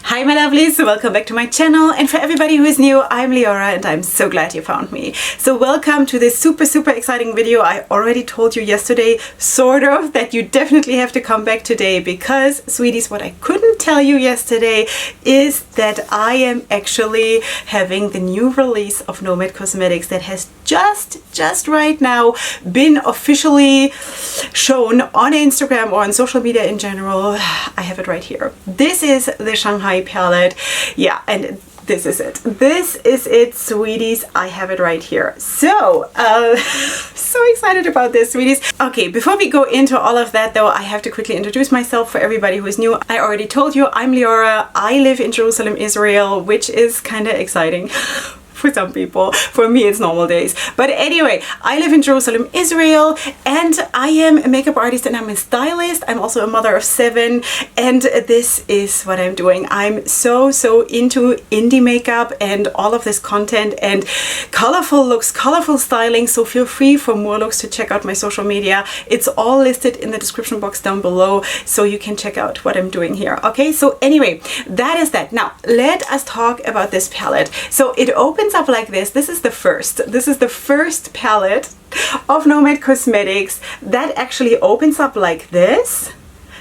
Hi my lovelies, welcome back to my channel, and for everybody who is new, I'm Leorah and I'm so glad you found me. So welcome to this super exciting video. I already told you yesterday, sort of, that you definitely have to come back today because, sweeties, what I couldn't tell you yesterday is that I am actually having the new release of Nomad Cosmetics that has just right now been officially shown on Instagram or on social media in general. I have it right here. This is the Shanghai palette. Yeah, and this is it. This is it, sweeties. I have it right here. So, so excited about this, sweeties. Okay, before we go into all of that though, I have to quickly introduce myself for everybody who is new. I already told you, I'm Leorah. I live in Jerusalem, Israel, which is kind of exciting. For some people. For me, it's normal days. But anyway, I live in Jerusalem, Israel, and I am a makeup artist and I'm a stylist. I'm also a mother of 7, and this is what I'm doing. I'm so into indie makeup and all of this content and colorful looks, colorful styling. So feel free for more looks to check out my social media. It's all listed in the description box down below, so you can check out what I'm doing here. Okay, so anyway, that is that. Now, let us talk about this palette. So it opens up like this. This is the first palette of Nomad Cosmetics that actually opens up like this.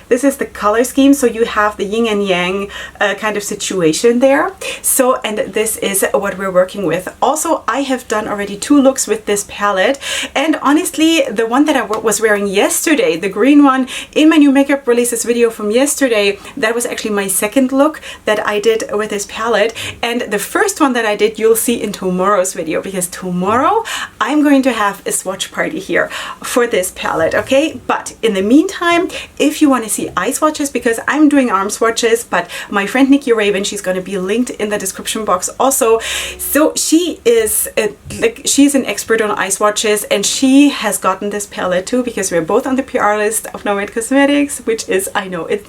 This is the color scheme, so you have the yin and yang kind of situation there. So, and this is what we're working with. Also, I have done already 2 looks with this palette, and honestly, the one that I was wearing yesterday, the green one, in my new makeup releases video from yesterday, that was actually my second look that I did with this palette. And the first one that I did, you'll see in tomorrow's video, because tomorrow I'm going to have a swatch party here for this palette, okay? But in the meantime, if you want to see eye swatches, because I'm doing arm swatches, but my friend Nikki, she's going to be linked in the description box also. So she is she's an expert on eye swatches, and she has gotten this palette too, because we're both on the PR list of Nomad Cosmetics, which is, I know, it's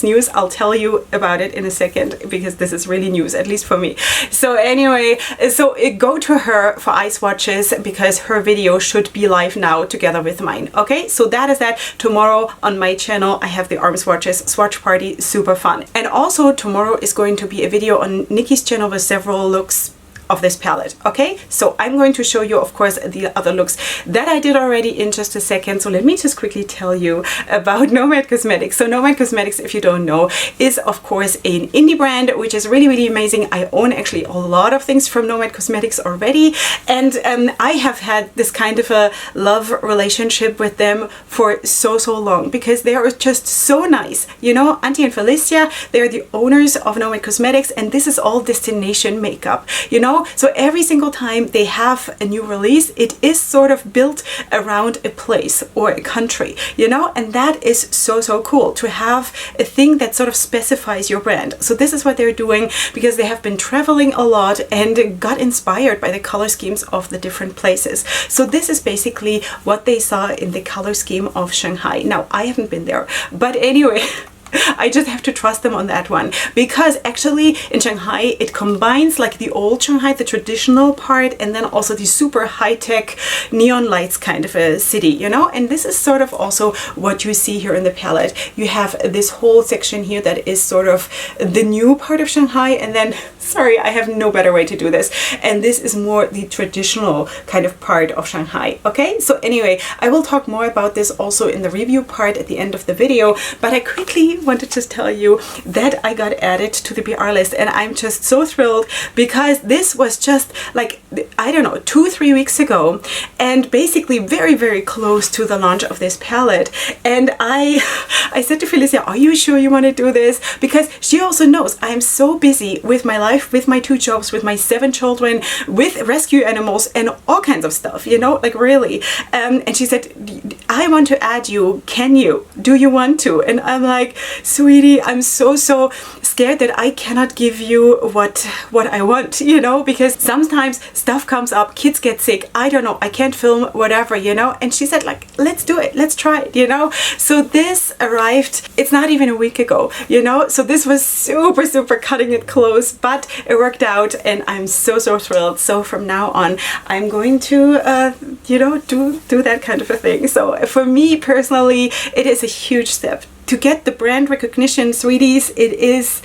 news. I'll tell you about it in a second, because this is really news, at least for me. So anyway, so go to her for eye swatches, because her video should be live now together with mine. Okay, so that is that. Tomorrow on my channel I have the arm swatches swatch party, super fun. And also tomorrow is going to be a video on Nikki's channel with several looks of this palette. Okay, so I'm going to show you, of course, the other looks that I did already in just a second. So let me just quickly tell you about Nomad Cosmetics. So Nomad Cosmetics, if you don't know, is of course an indie brand, which is really amazing. I own actually a lot of things from Nomad Cosmetics already, and I have had this kind of a love relationship with them for so long, because they are just so nice. You know, Auntie and Felicia, they are the owners of Nomad Cosmetics, and this is all destination makeup, you know. So every single time they have a new release, it is sort of built around a place or a country, you know, and that is so cool to have a thing that sort of specifies your brand. So this is what they're doing, because they have been traveling a lot and got inspired by the color schemes of the different places. So this is basically what they saw in the color scheme of Shanghai. Now, I haven't been there, but anyway, I just have to trust them on that one, because actually in Shanghai it combines like the old Shanghai, the traditional part, and then also the super high-tech neon lights kind of a city, you know. And this is sort of also what you see here in the palette. You have this whole section here that is sort of the new part of Shanghai, and then, sorry, I have no better way to do this, and this is more the traditional kind of part of Shanghai. Okay, so anyway, I will talk more about this also in the review part at the end of the video, but I quickly want to just tell you that I got added to the PR list, and I'm just so thrilled, because this was just like, I don't know, 2-3 weeks ago, and basically very close to the launch of this palette. And I said to Felicia, are you sure you want to do this? Because she also knows I'm so busy with my life, with my 2 jobs, with my 7 children, with rescue animals and all kinds of stuff, you know, like really. And she said, I want to add you, can you? Do you want to? And I'm like, sweetie, I'm so scared that I cannot give you what I want, you know, because sometimes stuff comes up, kids get sick, I don't know, I can't film, whatever, you know. And she said, like, let's do it, let's try it, you know. So this arrived, it's not even a week ago, you know, so this was super cutting it close, but it worked out, and I'm so thrilled. So from now on I'm going to you know, do that kind of a thing. So for me personally, it is a huge step to get the brand recognition, sweeties. It is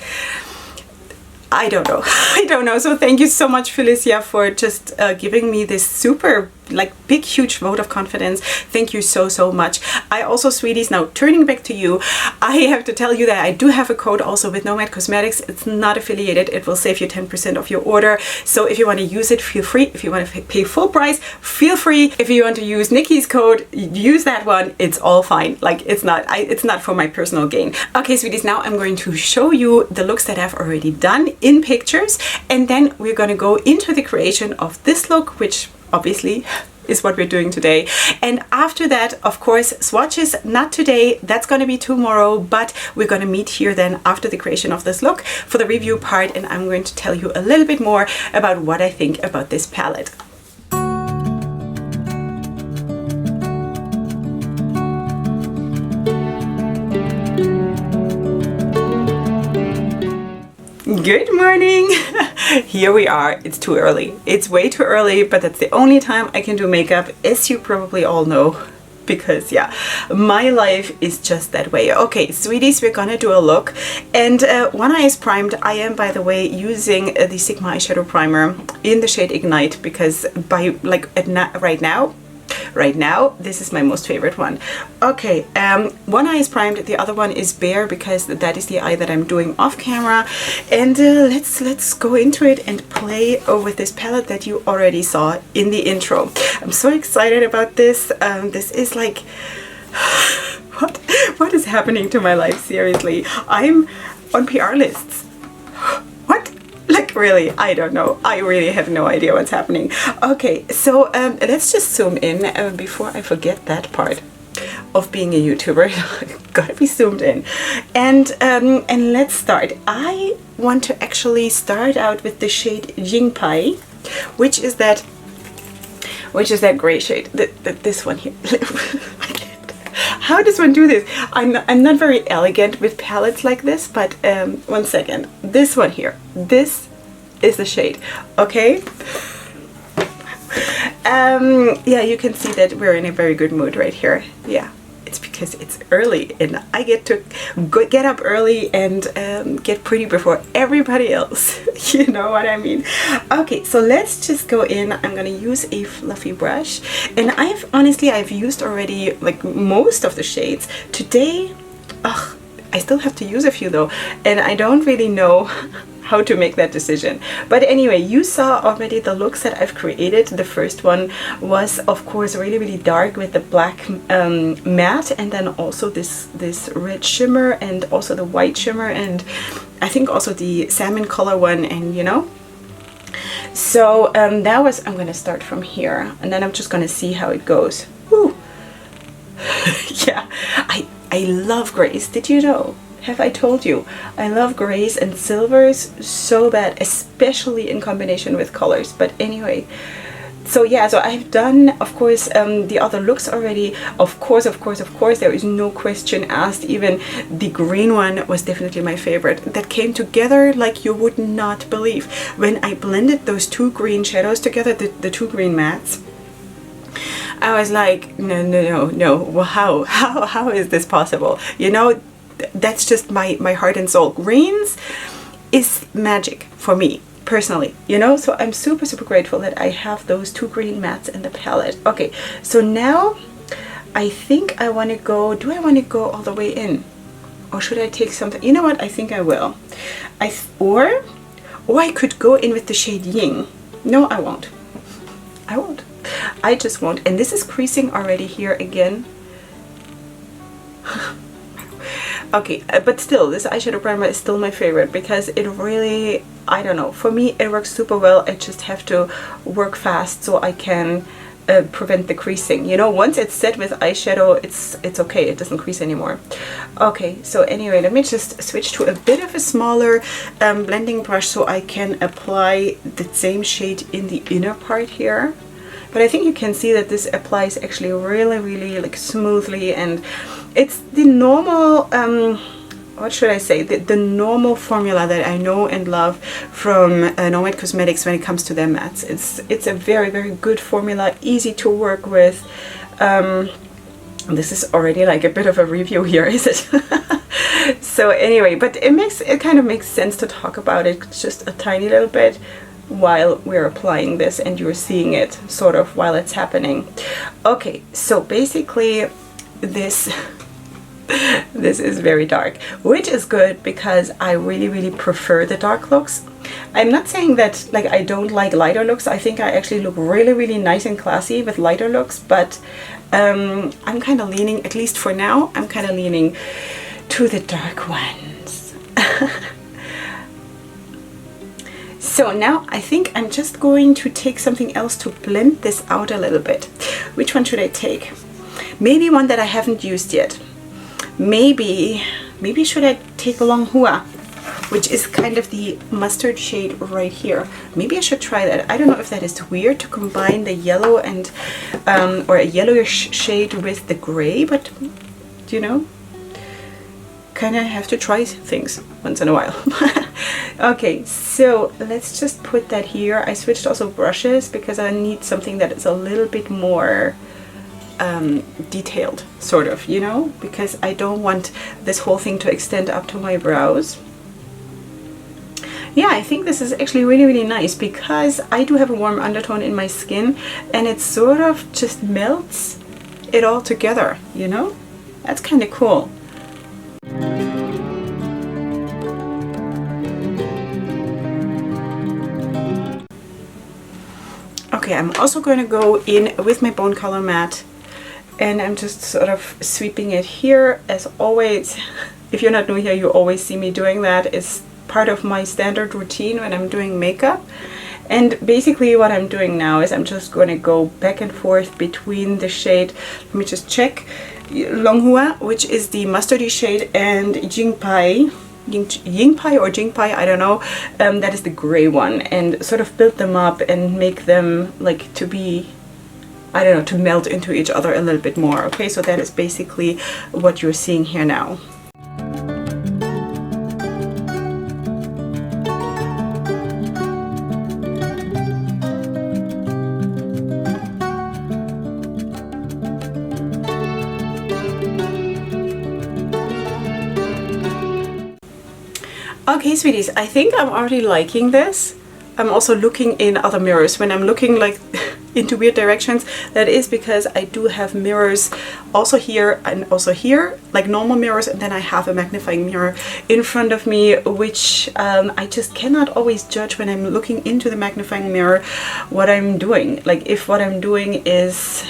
I don't know. I don't know. So thank you so much, Felicia, for just giving me this super like big huge vote of confidence. Thank you so much. I also, sweeties, now turning back to you, I have to tell you that I do have a code also with Nomad Cosmetics. It's not affiliated. It will save you 10% of your order. So if you want to use it, feel free. If you want to pay full price, feel free. If you want to use Nikki's code, use that one. It's all fine. Like it's not for my personal gain. Okay, sweeties, now I'm going to show you the looks that I've already done in pictures, and then we're going to go into the creation of this look, which obviously is what we're doing today. And after that, of course, swatches, not today, that's going to be tomorrow, but we're going to meet here then after the creation of this look for the review part, and I'm going to tell you a little bit more about what I think about this palette. Good morning. Here we are. It's too early. It's way too early, but that's the only time I can do makeup, as you probably all know, because yeah, my life is just that way. Okay, sweeties, we're gonna do a look, and one eye is primed. I am, by the way, using the Sigma eyeshadow primer in the shade Ignite, because right now this is my most favorite one. Okay, one eye is primed, the other one is bare, because that is the eye that I'm doing off camera. And let's go into it and play with this palette that you already saw in the intro. I'm so excited about this. This is like what is happening to my life? Seriously, I'm on PR lists. What? Like, really, I don't know. I really have no idea what's happening. Okay, so let's just zoom in before I forget that part of being a YouTuber. Gotta be zoomed in. And let's start. I want to actually start out with the shade Ying Pai, which is that gray shade. This one here. How does one do this? I'm not very elegant with palettes like this, but one second. This one here. This is the shade. Okay. Yeah, you can see that we're in a very good mood right here. Yeah, it's because it's early and I get to get up early and get pretty before everybody else. You know what I mean? Okay, so let's just go in. I'm gonna use a fluffy brush, and I've used already like most of the shades today. Ugh, I still have to use a few though, and I don't really know how to make that decision. But anyway, you saw already the looks that I've created. The first one was, of course, really dark with the black matte, and then also this red shimmer, and also the white shimmer, and I think also the salmon color one, and you know. So I'm gonna start from here, and then I'm just gonna see how it goes. Woo. Yeah, I love grays. Did you know? Have I told you? I love grays and silvers so bad, especially in combination with colors. But anyway, so yeah, so I've done, of course, the other looks already. Of course, there is no question asked. Even the green one was definitely my favorite. That came together like you would not believe. When I blended those two green shadows together, the two green mattes, I was like, no, well, how is this possible? You know, that's just my heart and soul. Greens is magic for me personally, you know, so I'm super grateful that I have those two green mattes in the palette. Okay, so now I think I want to go, do I want to go all the way in, or should I take something? You know what, I think I will. Or I could go in with the shade Ying. No, I won't. I just won't. And this is creasing already here again. Okay, but still, this eyeshadow primer is still my favorite, because it really, I don't know, for me it works super well. I just have to work fast so I can prevent the creasing. You know, once it's set with eyeshadow, it's okay, it doesn't crease anymore. Okay, so anyway, let me just switch to a bit of a smaller blending brush so I can apply the same shade in the inner part here. But I think you can see that this applies actually really like smoothly, and it's the normal, what should I say, the normal formula that I know and love from Nomad Cosmetics when it comes to their mattes. It's a very good formula, easy to work with. This is already like a bit of a review here, is it? So anyway, but it kind of makes sense to talk about it just a tiny little bit while we're applying this and you're seeing it sort of while it's happening. Okay, so basically this this is very dark, which is good because I really prefer the dark looks. I'm not saying that like I don't like lighter looks. I think I actually look really nice and classy with lighter looks, but I'm kind of leaning, at least for now, I'm kind of leaning to the dark ones. So now I think I'm just going to take something else to blend this out a little bit. Which one should I take? Maybe one that I haven't used yet. Maybe should I take Leorah, which is kind of the mustard shade right here. Maybe I should try that. I don't know if that is weird to combine the yellow and or a yellowish shade with the gray, but you know, kind of have to try things once in a while. Okay, so let's just put that here. I switched also brushes because I need something that is a little bit more detailed, sort of, you know, because I don't want this whole thing to extend up to my brows. Yeah, I think this is actually really nice because I do have a warm undertone in my skin and it sort of just melts it all together, you know? That's kind of cool. Okay, I'm also going to go in with my bone color matte and I'm just sort of sweeping it here. As always, if you're not new here, you always see me doing that. It's part of my standard routine when I'm doing makeup. And basically what I'm doing now is I'm just going to go back and forth between the shade, let me just check, Leorah, which is the mustardy shade, and Yingpai or Jingpai, I don't know, that is the gray one, and sort of build them up and make them like to be, I don't know, to melt into each other a little bit more. Okay, so that is basically what you're seeing here now. Okay, sweeties, I think I'm already liking this. I'm also looking in other mirrors. When I'm looking like into weird directions, that is because I do have mirrors also here and also here, like normal mirrors, and then I have a magnifying mirror in front of me, which I just cannot always judge when I'm looking into the magnifying mirror what I'm doing. Like if what I'm doing is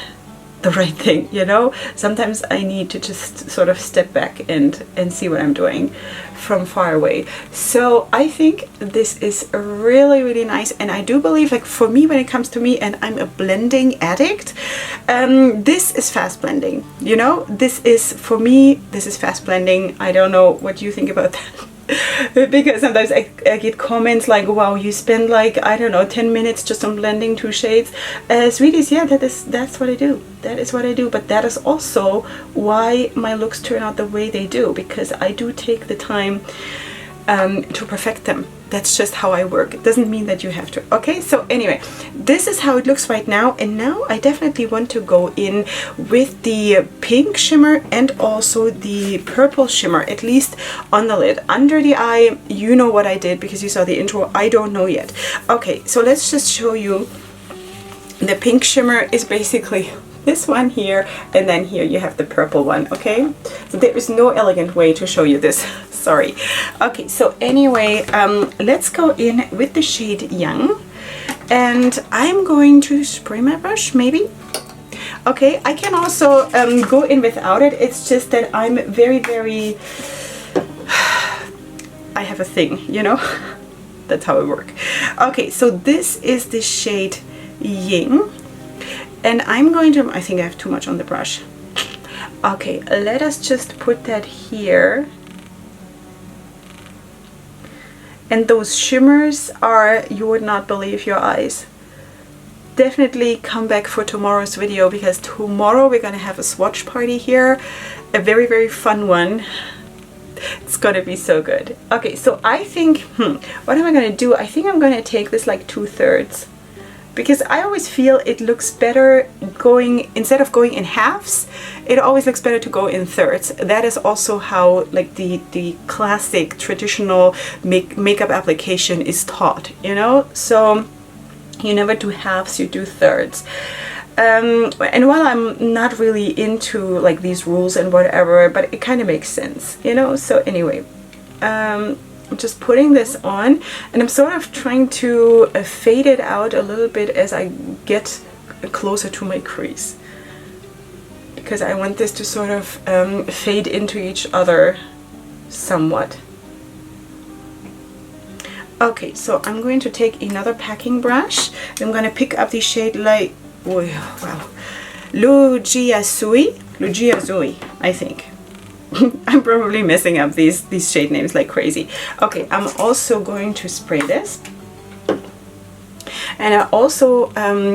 the right thing, you know? Sometimes I need to just sort of step back and see what I'm doing from far away. So I think this is really nice, and I do believe, like for me, when it comes to me, and I'm a blending addict, this is fast blending, you know? This is, for me, this is fast blending. I don't know what you think about that. Because sometimes I get comments like, wow, you spend like, I don't know, 10 minutes just on blending two shades. Sweeties, yeah, that's what I do. That is what I do. But that is also why my looks turn out the way they do, because I do take the time to perfect them. That's just how I work. It doesn't mean that you have to. Okay, so anyway, this is how it looks right now. And now I definitely want to go in with the pink shimmer and also the purple shimmer, at least on the lid. Under the eye, you know what I did because you saw the intro. I don't know yet. Okay, so let's just show you. The pink shimmer is basically this one here, and then here you have the purple one. Okay, so there is no elegant way to show you this. Sorry. Okay, so anyway, let's go in with the shade Yang, and I'm going to spray my brush, maybe. Okay, I can also go in without it. It's just that I'm very I have a thing, you know. That's how I work. Okay, so this is the shade Yin, and I'm going to, I think I have too much on the brush. Okay, let us just put that here. And those shimmers are, you would not believe your eyes. Definitely come back for tomorrow's video, because tomorrow we're gonna have a swatch party here. A very fun one. It's gonna be so good. Okay, so I think, what am I gonna do? I think I'm gonna take this like 2/3 because I always feel it looks better going, instead of going in halves, it always looks better to go in thirds. That is also how like the classic traditional makeup application is taught, you know? So you never do halves, you do thirds. And while I'm not really into like these rules and whatever, but it kind of makes sense, you know? So anyway, I'm just putting this on, and I'm sort of trying to fade it out a little bit as I get closer to my crease, because I want this to sort of fade into each other somewhat. Okay, so I'm going to take another packing brush. I'm going to pick up the shade like, oh, wow, Lugia Sui, I think. I'm probably messing up these shade names like crazy. Okay, I'm also going to spray this. And I also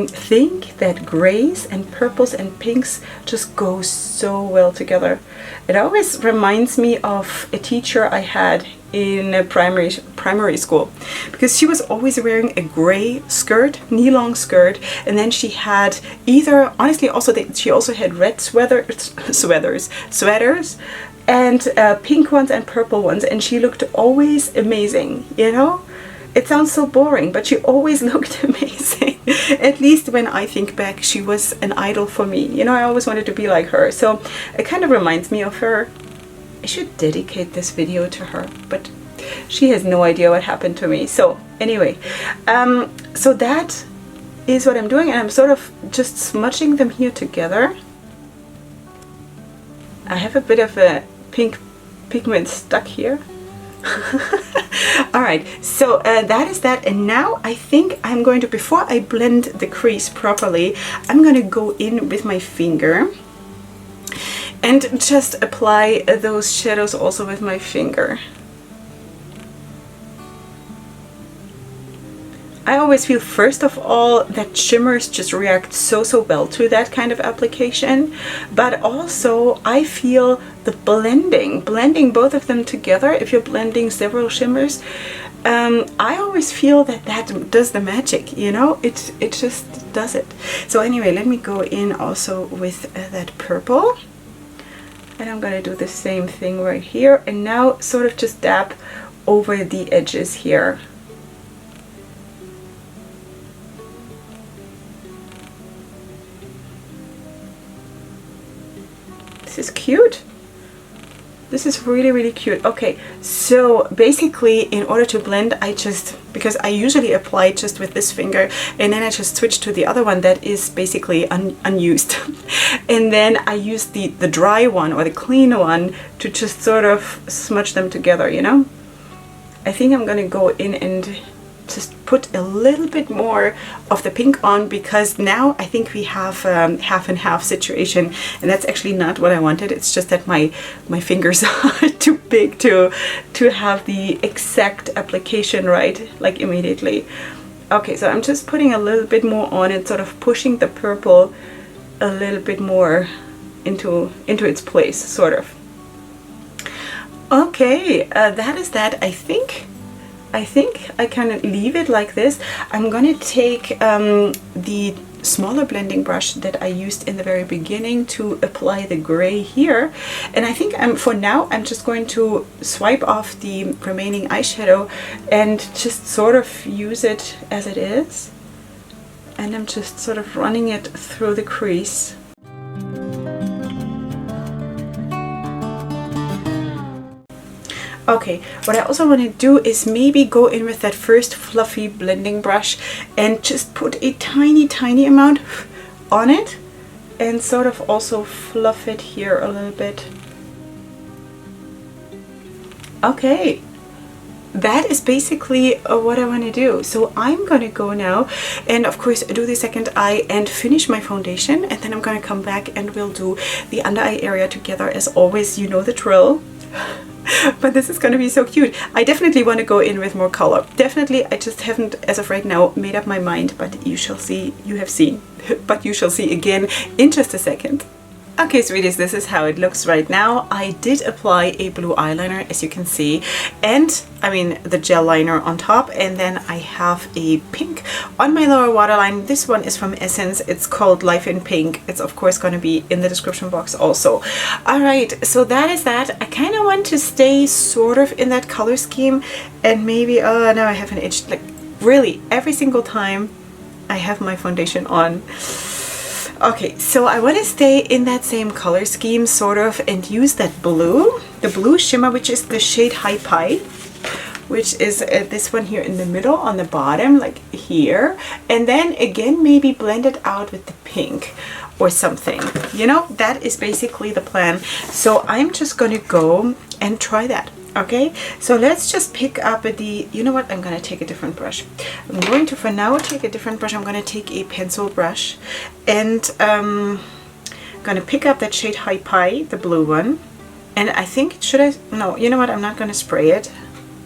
think that grays and purples and pinks just go so well together. It always reminds me of a teacher I had in a primary school, because she was always wearing a gray skirt, knee-long skirt, and then she had either, honestly, also she also had red sweaters, and pink ones and purple ones, and she looked always amazing, you know? It sounds so boring, but she always looked amazing. At least when I think back, she was an idol for me. You know, I always wanted to be like her. So it kind of reminds me of her. I should dedicate this video to her, but she has no idea what happened to me. So anyway, so that is what I'm doing, and I'm sort of just smudging them here together. I have a bit of a pink pigment stuck here. Alright, so that is that, and now I think I'm going to, before I blend the crease properly, I'm going to go in with my finger and just apply those shadows also with my finger. I always feel, first of all, that shimmers just react so well to that kind of application, but also I feel the blending both of them together. If you're blending several shimmers, I always feel that does the magic, you know, it just does it. So anyway, let me go in also with that purple, and I'm gonna do the same thing right here, and now sort of just dab over the edges here. This is cute. This is really cute. Okay, so basically in order to blend, I just, because I usually apply just with this finger, and then I just switch to the other one that is basically unused. And then I use the dry one or the clean one to just sort of smudge them together, you know? I think I'm gonna go in and just put a little bit more of the pink on, because now I think we have half and half situation, and that's actually not what I wanted. It's just that my fingers are too big to have the exact application right, like immediately. Okay, so I'm just putting a little bit more on and sort of pushing the purple a little bit more into its place, sort of. Okay, that is that. I think I can leave it like this. I'm gonna take the smaller blending brush that I used in the very beginning to apply the gray here, and I think for now I'm just going to swipe off the remaining eyeshadow and just sort of use it as it is, and I'm just sort of running it through the crease. Okay, what I also want to do is maybe go in with that first fluffy blending brush and just put a tiny amount on it, and sort of also fluff it here a little bit. Okay, that is basically what I want to do. So I'm gonna go now and of course do the second eye and finish my foundation, and then I'm gonna come back and we'll do the under eye area together as always. You know the drill. But this is going to be so cute. I definitely want to go in with more color. Definitely, I just haven't, as of right now, made up my mind, but you shall see, you have seen, but you shall see again in just a second. Okay, sweeties, this is how it looks right now. I did apply a blue eyeliner, as you can see, and I mean the gel liner on top, and then I have a pink on my lower waterline. This one is from Essence. It's called Life in Pink. It's of course going to be in the description box also. All right, so that is that. I kind of want to stay sort of in that color scheme, and maybe, oh, now I have an itch. Like really, every single time I have my foundation on. Okay, so I want to stay in that same color scheme sort of and use that blue, the blue shimmer, which is the shade High Pie, which is this one here in the middle on the bottom, like here, and then again maybe blend it out with the pink or something, you know. That is basically the plan. So I'm just gonna go and try that. Okay, so let's just pick up the, you know what, I'm gonna take a different brush. I'm going to, for now, take a different brush. I'm gonna take a pencil brush, and I'm gonna pick up that shade High Pie, the blue one, and I think, should I, no, you know what, I'm not gonna spray it,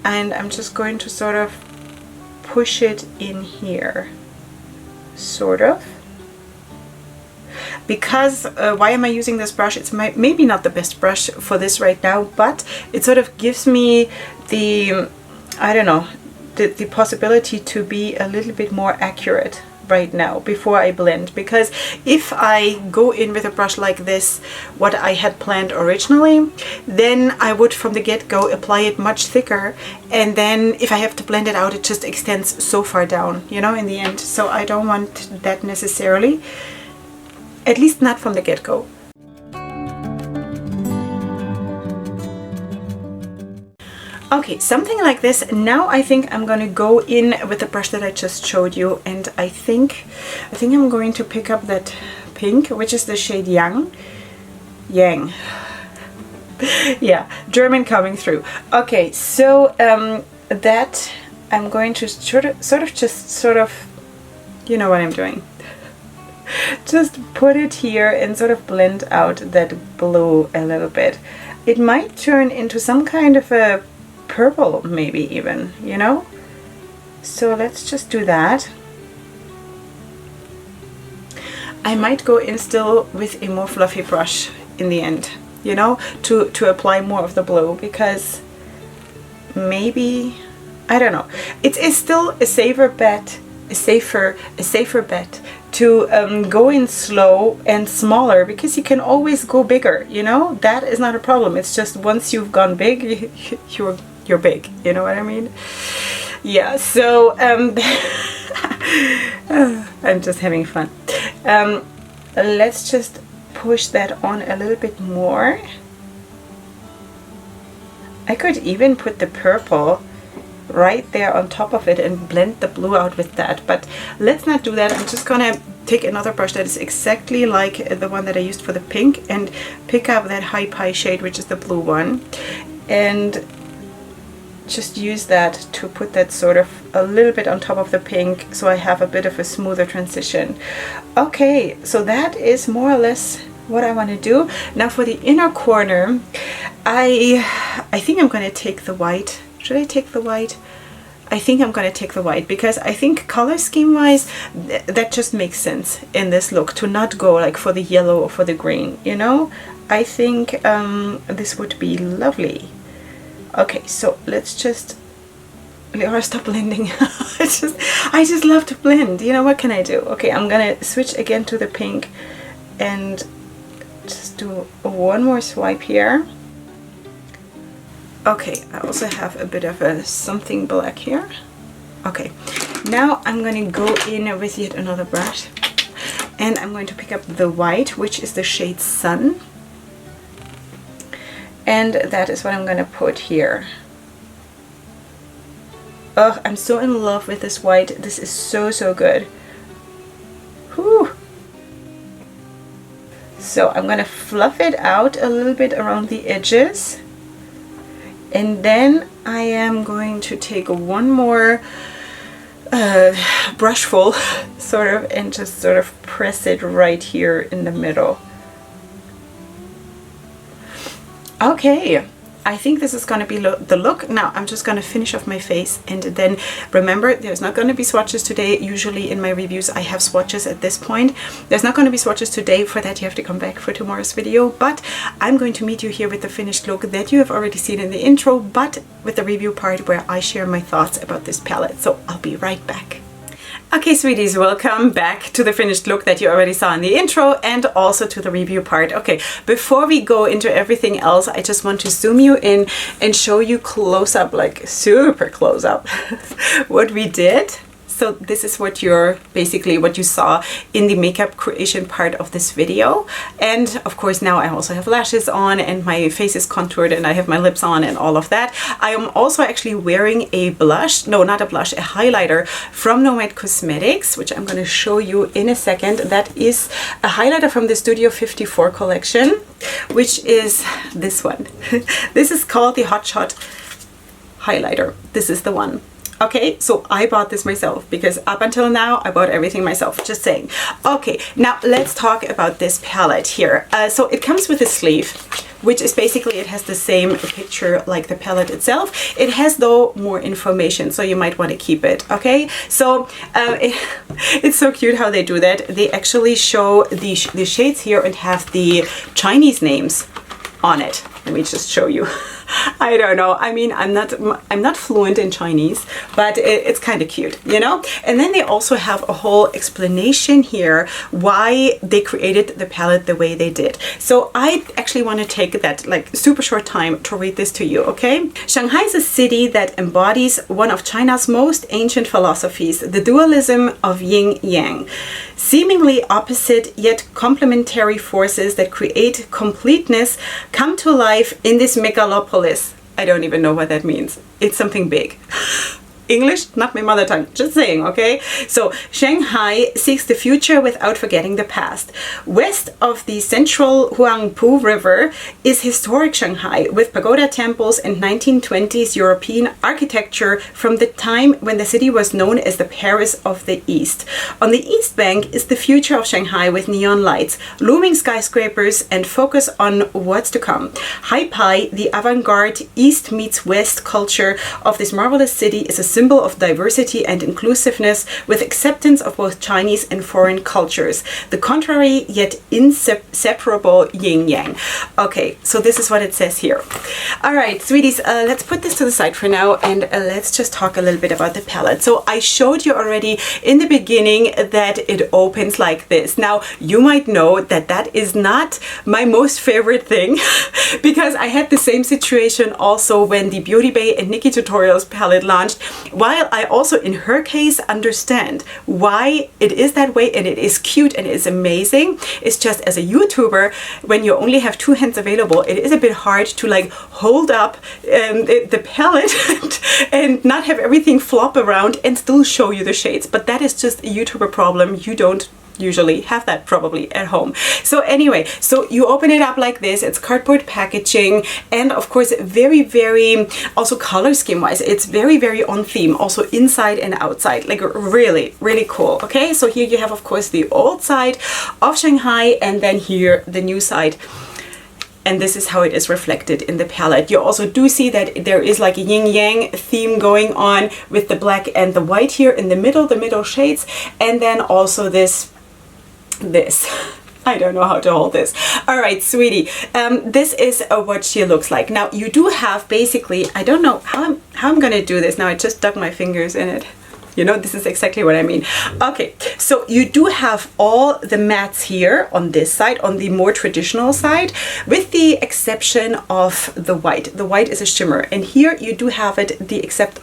and I'm just going to sort of push it in here, sort of. Because why am I using this brush? It's maybe not the best brush for this right now, but it sort of gives me the, I don't know, the possibility to be a little bit more accurate right now before I blend. Because if I go in with a brush like this, what I had planned originally, then I would from the get-go apply it much thicker, and then if I have to blend it out, it just extends so far down, you know, in the end. So I don't want that necessarily. At least not from the get-go. Okay, something like this. Now I think I'm gonna go in with the brush that I just showed you, and I think I'm going to pick up that pink, which is the shade Yang. Yeah, German coming through. Okay, so that I'm going to sort of, you know what I'm doing. Just put it here and sort of blend out that blue a little bit. It might turn into some kind of a purple, maybe even, you know? So let's just do that. I might go in still with a more fluffy brush in the end, you know, to apply more of the blue, because maybe, I don't know. It is still a safer bet to go in slow and smaller, because you can always go bigger, you know. That is not a problem. It's just once you've gone big, you're big, you know what I mean? Yeah, so I'm just having fun. Let's just push that on a little bit more. I could even put the purple right there on top of it and blend the blue out with that, but let's not do that. I'm just gonna take another brush that is exactly like the one that I used for the pink and pick up that High Pie shade, which is the blue one, and just use that to put that sort of a little bit on top of the pink, so I have a bit of a smoother transition. Okay, so that is more or less what I want to do. Now for the inner corner, I think I'm going to take the white. Should I take the white? I think I'm going to take the white, because I think color scheme wise that just makes sense in this look, to not go like for the yellow or for the green, you know. I think this would be lovely. Okay, so let's just, Leorah, stop blending. I just love to blend, you know, what can I do? Okay, I'm gonna switch again to the pink and just do one more swipe here. Okay, I also have a bit of a something black here. Okay, now I'm going to go in with yet another brush, and I'm going to pick up the white, which is the shade Sun, and that is what I'm going to put here. Oh, I'm so in love with this white. This is so good. Whew. So I'm going to fluff it out a little bit around the edges. And then I am going to take one more brushful, sort of, and just sort of press it right here in the middle. Okay, I think this is going to be the look. Now I'm just going to finish off my face, and then remember, there's not going to be swatches today. Usually in my reviews I have swatches at this point. There's not going to be swatches today. For that you have to come back for tomorrow's video, but I'm going to meet you here with the finished look that you have already seen in the intro, but with the review part where I share my thoughts about this palette. So I'll be right back. Okay, sweeties, welcome back to the finished look that you already saw in the intro and also to the review part. Okay, before we go into everything else, I just want to zoom you in and show you close up, like super close up, what we did. So this is what basically what you saw in the makeup creation part of this video. And of course now I also have lashes on and my face is contoured and I have my lips on and all of that. I am also actually wearing a blush, no, not a blush, a highlighter from Nomad Cosmetics, which I'm going to show you in a second. That is a highlighter from the Studio 54 collection, which is this one. This is called the Hot Shot highlighter. This is the one. Okay, so I bought this myself because up until now I bought everything myself, just saying. Okay, now let's talk about this palette here. So it comes with a sleeve, which is basically, it has the same picture like the palette itself. It has though more information, so you might want to keep it, okay? So it's so cute how they do that. They actually show the shades here and have the Chinese names on it. Let me just show you. I don't know. I mean, I'm not fluent in Chinese, but it's kind of cute, you know? And then they also have a whole explanation here why they created the palette the way they did. So I actually want to take that like super short time to read this to you, okay? Shanghai is a city that embodies one of China's most ancient philosophies, the dualism of yin-yang. Seemingly opposite yet complementary forces that create completeness come to life in this megalopolis. I don't even know what that means. It's something big. English, not my mother tongue, just saying, okay? So Shanghai seeks the future without forgetting the past. West of the central Huangpu River is historic Shanghai with pagoda temples and 1920s European architecture from the time when the city was known as the Paris of the East. On the east bank is the future of Shanghai with neon lights, looming skyscrapers, and focus on what's to come. Hai-Pai, the avant-garde East meets West culture of this marvelous city, is a symbol of diversity and inclusiveness with acceptance of both Chinese and foreign cultures. The contrary yet inseparable yin-yang. Okay, so this is what it says here. All right, sweeties, let's put this to the side for now and let's just talk a little bit about the palette. So I showed you already in the beginning that it opens like this. Now, you might know that that is not my most favorite thing because I had the same situation also when the Beauty Bay and Nikki Tutorials palette launched. While I also in her case understand why it is that way and it is cute and it is amazing, it's just as a YouTuber, when you only have two hands available, it is a bit hard to like hold up the palette and not have everything flop around and still show you the shades. But that is just a YouTuber problem. You don't usually have that probably at home. So anyway, so you open it up like this. It's cardboard packaging, and of course very, very also color scheme wise, it's very, very on theme, also inside and outside, like really, really cool. Okay, so here you have of course the old side of Shanghai and then here the new side. And this is how it is reflected in the palette. You also do see that there is like a yin-yang theme going on with the black and the white here in the middle shades, and then also this. I don't know how to hold this. All right, sweetie. This is what she looks like. Now you do have basically, I don't know how I'm gonna do this. Now I just dug my fingers in it. You know, this is exactly what I mean. Okay, so you do have all the mattes here on this side, on the more traditional side, with the exception of the white. The white is a shimmer, and here you do have it the exact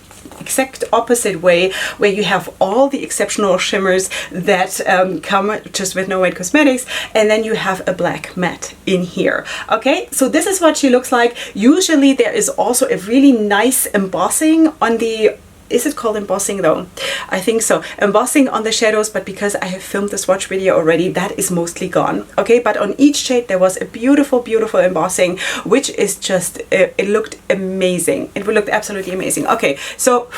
opposite way, where you have all the exceptional shimmers that come just with Nomad Cosmetics, and then you have a black matte in here. Okay, so this is what she looks like. Usually there is also a really nice embossing on the, is it called embossing though? I think so. Embossing on the shadows, but because I have filmed the swatch video already, that is mostly gone. Okay, but on each shade there was a beautiful, beautiful embossing, which is just, it looked amazing. It looked absolutely amazing. Okay, so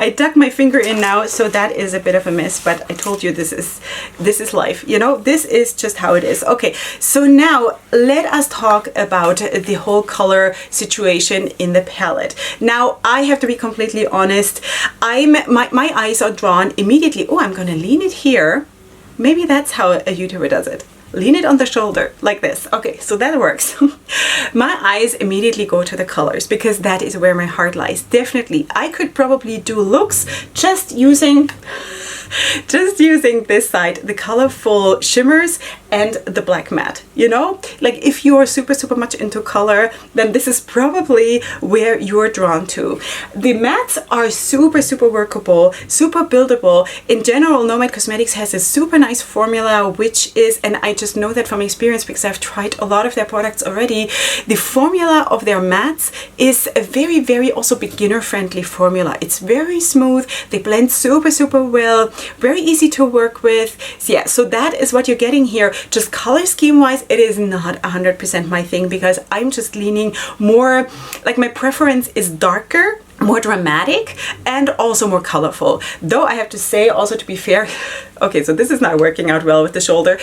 I dug my finger in now, so that is a bit of a mess, but I told you this is life, you know, this is just how it is. Okay, so now let us talk about the whole color situation in the palette. Now, I have to be completely honest, my eyes are drawn immediately. Oh, I'm gonna lean it here. Maybe that's how a YouTuber does it. Lean it on the shoulder like this. Okay, so that works. My eyes immediately go to the colors because that is where my heart lies. Definitely, I could probably do looks just using this side, the colorful shimmers and the black matte, you know? Like if you are super much into color, then this is probably where you're drawn to. The mattes are super workable, super buildable. In general, Nomad Cosmetics has a super nice formula, which is, and I just know that from experience because I've tried a lot of their products already, the formula of their mattes is a very also beginner friendly formula. It's very smooth, they blend super well, very easy to work with. So yeah, so that is what you're getting here. Just color scheme wise, it is not 100% my thing because I'm just leaning more, like my preference is darker, more dramatic, and also more colorful. Though I have to say, also to be fair, okay, so this is not working out well with the shoulder.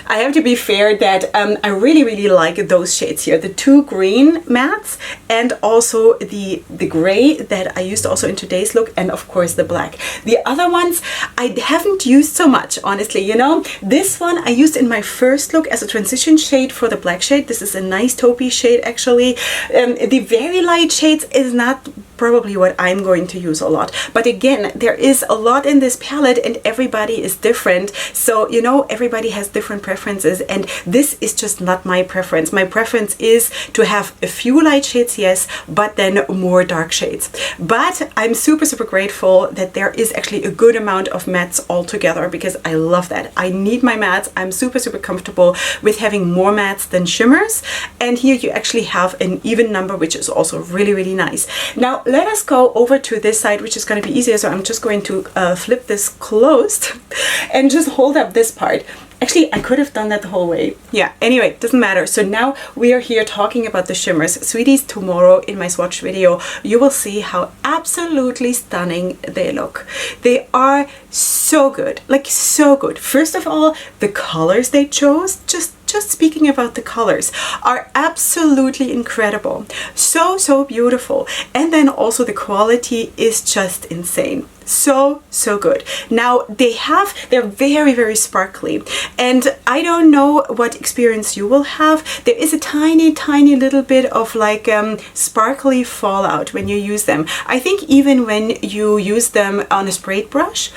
I have to be fair that I really like those shades here, the two green mattes and also the gray that I used also in today's look, and of course the black. The other ones I haven't used so much, honestly, you know. This one I used in my first look as a transition shade for the black shade. This is a nice taupey shade actually. The very light shades is not probably what I'm going to use a lot, but again, there is a lot in this palette and everybody is different, so you know, everybody has different preferences, and this is just not my preference. My preference is to have a few light shades, yes, but then more dark shades. But I'm super grateful that there is actually a good amount of mattes all together because I love that. I need my mattes. I'm super comfortable with having more mattes than shimmers, and here you actually have an even number, which is also really nice. Now let us go over to this side, which is going to be easier. So I'm just going to flip this closed and just hold up this part. Actually, I could have done that the whole way. Yeah, anyway, doesn't matter. So now we are here talking about the shimmers. Sweeties, tomorrow in my swatch video, you will see how absolutely stunning they look. They are so good, like so good. First of all, the colors they chose, just speaking about the colors, are absolutely incredible. So beautiful. And then also the quality is just insane. So good. Now they're very sparkly, and I don't know what experience you will have. There is a tiny little bit of like sparkly fallout when you use them. I think even when you use them on a sprayed brush,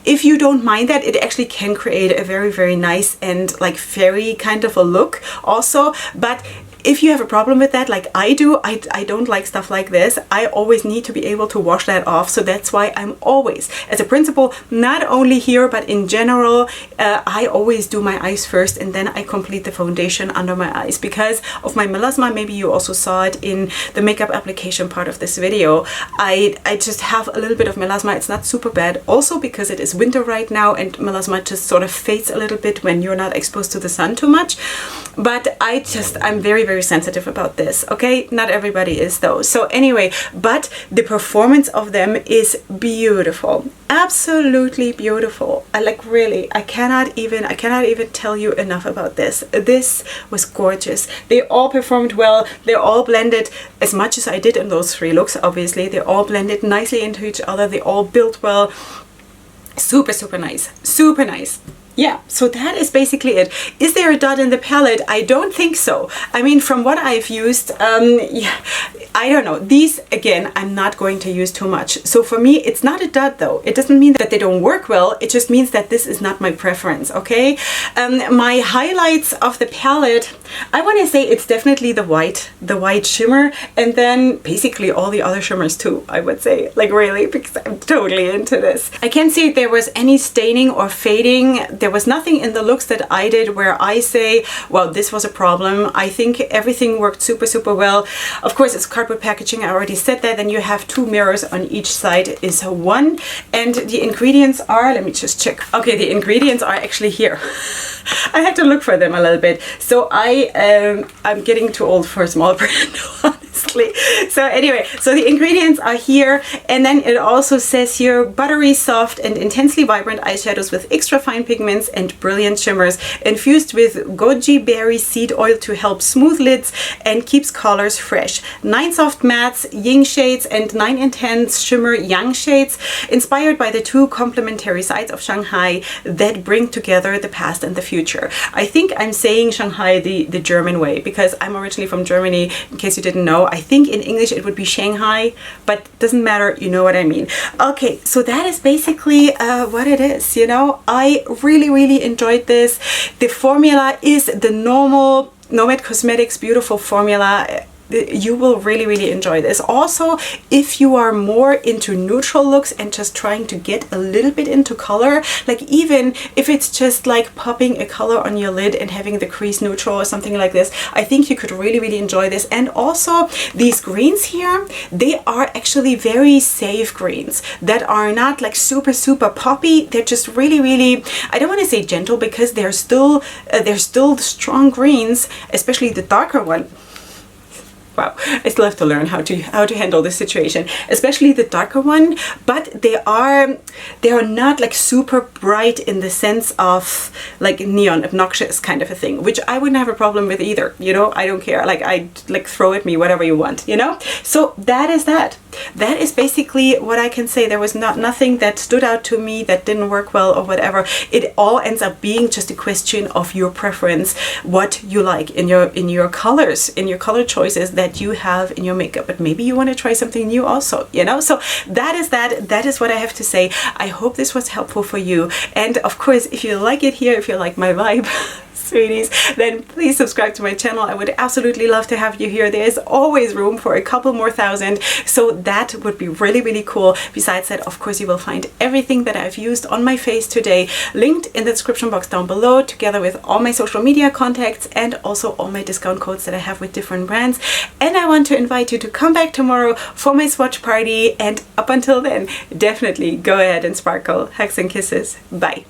if you don't mind that, it actually can create a very nice and like fairy kind of a look also. But if you have a problem with that, like I do, I don't like stuff like this. I always need to be able to wash that off. So that's why I'm always, as a principle, not only here, but in general, I always do my eyes first and then I complete the foundation under my eyes because of my melasma. Maybe you also saw it in the makeup application part of this video. I just have a little bit of melasma. It's not super bad. Also because it is winter right now and melasma just sort of fades a little bit when you're not exposed to the sun too much. But I'm very sensitive about this, okay? Not everybody is though. So anyway, but the performance of them is beautiful. Absolutely beautiful. I cannot even tell you enough about this. This was gorgeous. They all performed well. They all blended as much as I did in those three looks, obviously. They all blended nicely into each other. They all built well. Super nice. Super nice. Yeah, so that is basically it. Is there a dot in the palette? I don't think so. I mean, from what I've used, yeah, I don't know. These, again, I'm not going to use too much. So for me, it's not a dot though. It doesn't mean that they don't work well. It just means that this is not my preference, okay? My highlights of the palette, I want to say it's definitely the white shimmer, and then basically all the other shimmers too, I would say. Like really, because I'm totally into this. I can't see if there was any staining or fading. There was nothing in the looks that I did where I say, well, this was a problem. I think everything worked super well. Of course, it's cardboard packaging. I already said that. Then you have two mirrors on each side is one. And the ingredients are, let me just check. Okay, the ingredients are actually here. I had to look for them a little bit. So I'm getting too old for small print, honestly. honestly. So anyway, so the ingredients are here, and then it also says here buttery, soft, and intensely vibrant eyeshadows with extra fine pigments and brilliant shimmers, infused with goji berry seed oil to help smooth lids and keeps colors fresh. 9 soft mattes, yin shades, and 9 intense shimmer yang shades, inspired by the 2 complementary sides of Shanghai that bring together the past and the future. I think I'm saying Shanghai the German way, because I'm originally from Germany, in case you didn't know. I think in English it would be Shanghai, but doesn't matter, you know what I mean. Okay, so that is basically what it is, you know. I really enjoyed this. The formula is the normal Nomad Cosmetics beautiful formula. You will really enjoy this. Also, if you are more into neutral looks and just trying to get a little bit into color, like even if it's just like popping a color on your lid and having the crease neutral or something like this, I think you could really enjoy this. And also these greens here, they are actually very safe greens that are not like super poppy. They're just really, I don't want to say gentle, because they're still strong greens, especially the darker one. Wow, I still have to learn how to handle this situation, especially the darker one, but they are not like super bright in the sense of like neon obnoxious kind of a thing, which I wouldn't have a problem with either, you know. I don't care, like I like throw at me whatever you want, you know. So that is basically what I can say. There was nothing that stood out to me that didn't work well or whatever. It all ends up being just a question of your preference, what you like in your colors, in your color choices that you have in your makeup. But maybe you want to try something new also, you know. So that is what I have to say. I hope this was helpful for you, and of course, if you like it here, if you like my vibe, sweeties, then please subscribe to my channel. I would absolutely love to have you here. There's always room for a couple more thousand, so that would be really cool. Besides that, of course, you will find everything that I've used on my face today linked in the description box down below, together with all my social media contacts and also all my discount codes that I have with different brands. And I want to invite you to come back tomorrow for my swatch party, and up until then, definitely go ahead and sparkle. Hugs and kisses. Bye.